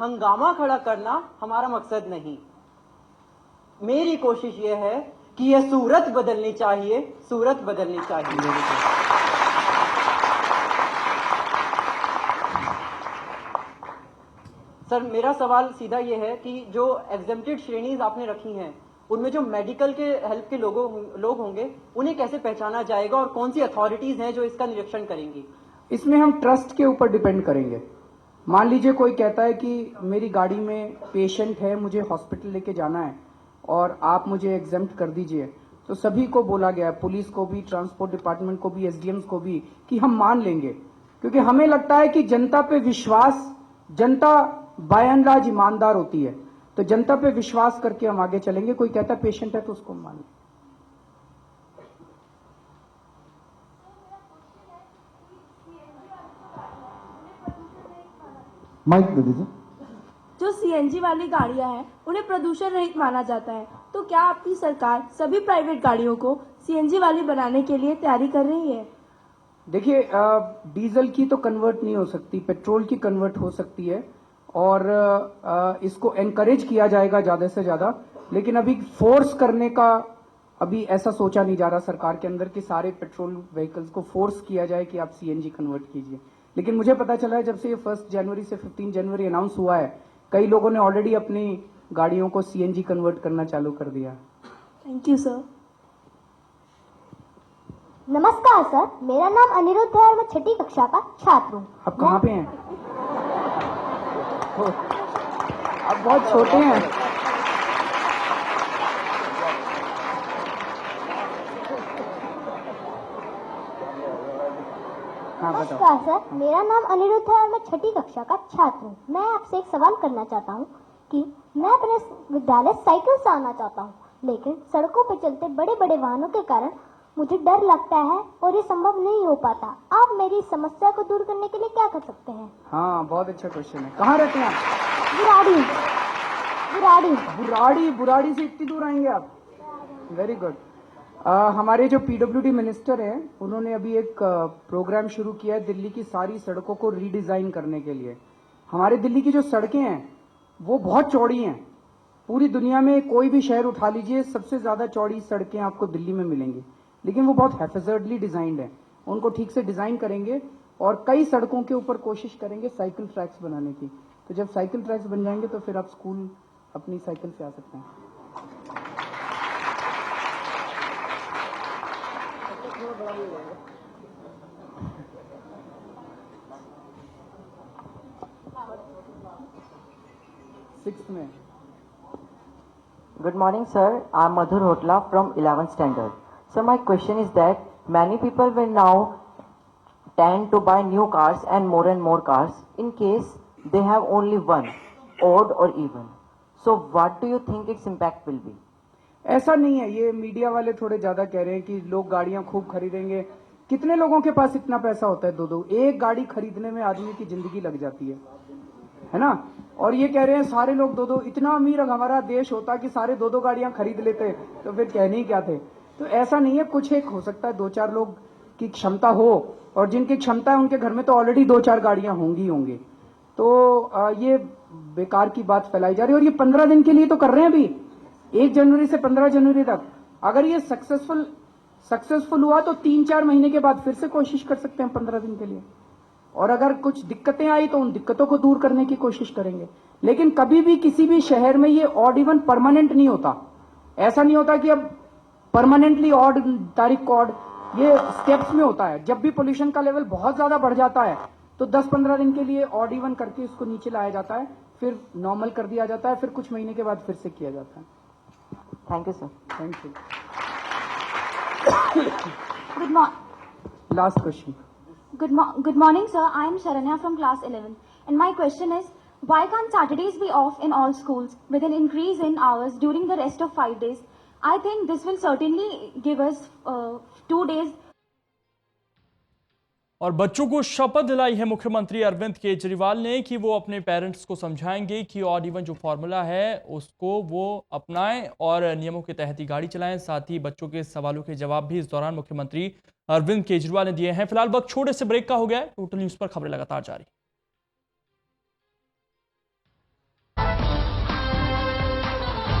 हंगामा खड़ा करना हमारा मकसद नहीं। मेरी कोशिश ये है कि यह सूरत बदलनी चाहिए, सूरत बदलनी चाहिए। सर, मेरा सवाल सीधा ये है कि जो एग्जेम्प्टेड श्रेणीज आपने रखी हैं, उनमें जो मेडिकल के हेल्प के लोग होंगे, उन्हें कैसे पहचाना जाएगा और कौन सी अथॉरिटीज हैं जो इसका निरीक्षण करेंगी? इसमें हम ट्रस्ट के ऊपर डिपेंड करेंगे। मान लीजिए कोई कहता है कि मेरी गाड़ी में पेशेंट है, मुझे हॉस्पिटल लेके जाना है और आप मुझे एग्जेम्प्ट कर दीजिए, तो सभी को बोला गया है, पुलिस को भी, ट्रांसपोर्ट डिपार्टमेंट को भी, एसडीएम्स को भी, कि हम मान लेंगे, क्योंकि हमें लगता है कि जनता पे विश्वास, जनता बाय एंड लार्ज ईमानदार होती है, तो जनता पे विश्वास करके हम आगे चलेंगे। कोई कहता है पेशेंट है तो उसको मान लें। माइक दे दीजिए। जो सीएनजी वाली गाड़ियां हैं उन्हें प्रदूषण रहित माना जाता है, तो क्या आपकी सरकार सभी प्राइवेट गाड़ियों को सीएनजी वाली बनाने के लिए तैयारी कर रही है? देखिए, डीजल की तो कन्वर्ट नहीं हो सकती, पेट्रोल की कन्वर्ट हो सकती है और इसको एनकरेज किया जाएगा ज्यादा से ज्यादा, लेकिन अभी फोर्स करने का अभी ऐसा सोचा नहीं जा रहा सरकार के अंदर कि सारे पेट्रोल व्हीकल्स को फोर्स किया जाए कि आप सीएनजी कन्वर्ट कीजिए। लेकिन मुझे पता चला है जब से ये 1 जनवरी से 15 जनवरी अनाउंस हुआ है, कई लोगों ने ऑलरेडी अपनी गाड़ियों को सीएनजी कन्वर्ट करना चालू कर दिया। Thank you sir. नमस्कार सर, मेरा नाम अनिरुद्ध है और मैं 6ठी कक्षा का छात्र हूँ। आप कहाँ पे हैं? आप बहुत छोटे हैं। नमस्कार सर, मेरा नाम अनिरुद्ध है और मैं 6ठी कक्षा का छात्र हूँ। मैं आपसे एक सवाल करना चाहता हूँ कि मैं अपने विद्यालय साइकिल से आना चाहता हूँ, लेकिन सड़कों पर चलते बड़े बड़े वाहनों के कारण मुझे डर लगता है और ये संभव नहीं हो पाता। आप मेरी समस्या को दूर करने के लिए क्या कर सकते हैं? हाँ, बहुत अच्छा क्वेश्चन है। कहाँ रहते हैं आप? बुराड़ी। बुराड़ी से इतनी दूर आएंगे आप? Very good. हमारे जो पीडब्ल्यूडी मिनिस्टर हैं, उन्होंने अभी एक प्रोग्राम शुरू किया है दिल्ली की सारी सड़कों को रीडिजाइन करने के लिए। हमारे दिल्ली की जो सड़कें हैं वो बहुत चौड़ी हैं। पूरी दुनिया में कोई भी शहर उठा लीजिए, सबसे ज्यादा चौड़ी सड़कें आपको दिल्ली में मिलेंगी, लेकिन वो बहुत हैफेजर्डली डिजाइंड है। उनको ठीक से डिजाइन करेंगे और कई सड़कों के ऊपर कोशिश करेंगे साइकिल ट्रैक्स बनाने की। तो जब साइकिल ट्रैक्स बन जाएंगे तो फिर आप स्कूल अपनी साइकिल से आ सकते हैं। सिक्स्थ में। Good morning, sir. I'm Madhur Hotla from 11th standard. So my question is that many people will now tend to buy new cars and more cars in case they have only one, odd or even. So what do you think its impact will be? ऐसा नहीं है, ये media वाले थोड़े ज्यादा कह रहे हैं कि लोग गाड़ियां खूब खरीदेंगे। कितने लोगों के पास इतना पैसा होता है? दो एक गाड़ी खरीदने में आदमी की जिंदगी लग जाती है ना? और ये कह रहे हैं सारे लोग दो, इतना अमीर हमारा देश होता कि सारे दो गाड़ियां खरीद लेते तो फिर कहने ही क्या थे। तो ऐसा नहीं है, कुछ एक हो सकता है, 2-4 लोग की क्षमता हो, और जिनकी क्षमता है उनके घर में तो ऑलरेडी 2-4 गाड़ियां होंगी। तो ये बेकार की बात फैलाई जा रही है। और ये 15 दिन के लिए तो कर रहे हैं, अभी 1 जनवरी से 15 जनवरी तक। अगर ये सक्सेसफुल हुआ तो 3-4 महीने के बाद फिर से कोशिश कर सकते हैं 15 दिन के लिए। और अगर कुछ दिक्कतें आई तो उन दिक्कतों को दूर करने की कोशिश करेंगे। लेकिन कभी भी किसी भी शहर में ये ऑड इवन परमानेंट नहीं होता। ऐसा नहीं होता कि अब परमानेंटली ऑड तारीख को ऑड, ये स्टेप्स में होता है। जब भी पोल्यूशन का लेवल बहुत ज्यादा बढ़ जाता है तो 10-15 दिन के लिए ऑड इवन करके इसको नीचे लाया जाता है, फिर नॉर्मल कर दिया जाता है, फिर कुछ महीने के बाद फिर से किया जाता है। Thank you, sir. Thank you. Good morning. Last question. Good morning, sir. I am Sharanya from class 11, and my question is, why can't Saturdays be off in all schools with an increase in hours during the rest of 5 days? I think this will certainly give us 2 days. और बच्चों को शपथ दिलाई है मुख्यमंत्री अरविंद केजरीवाल ने कि वो अपने पेरेंट्स को समझाएंगे कि ऑड इवन जो फॉर्मूला है उसको वो अपनाएं और नियमों के तहत ही गाड़ी चलाएं। साथ ही बच्चों के सवालों के जवाब भी इस दौरान मुख्यमंत्री अरविंद केजरीवाल ने दिए हैं। फिलहाल वक्त छोटे से ब्रेक का हो गया है। टोटल न्यूज पर खबरें लगातार जारी।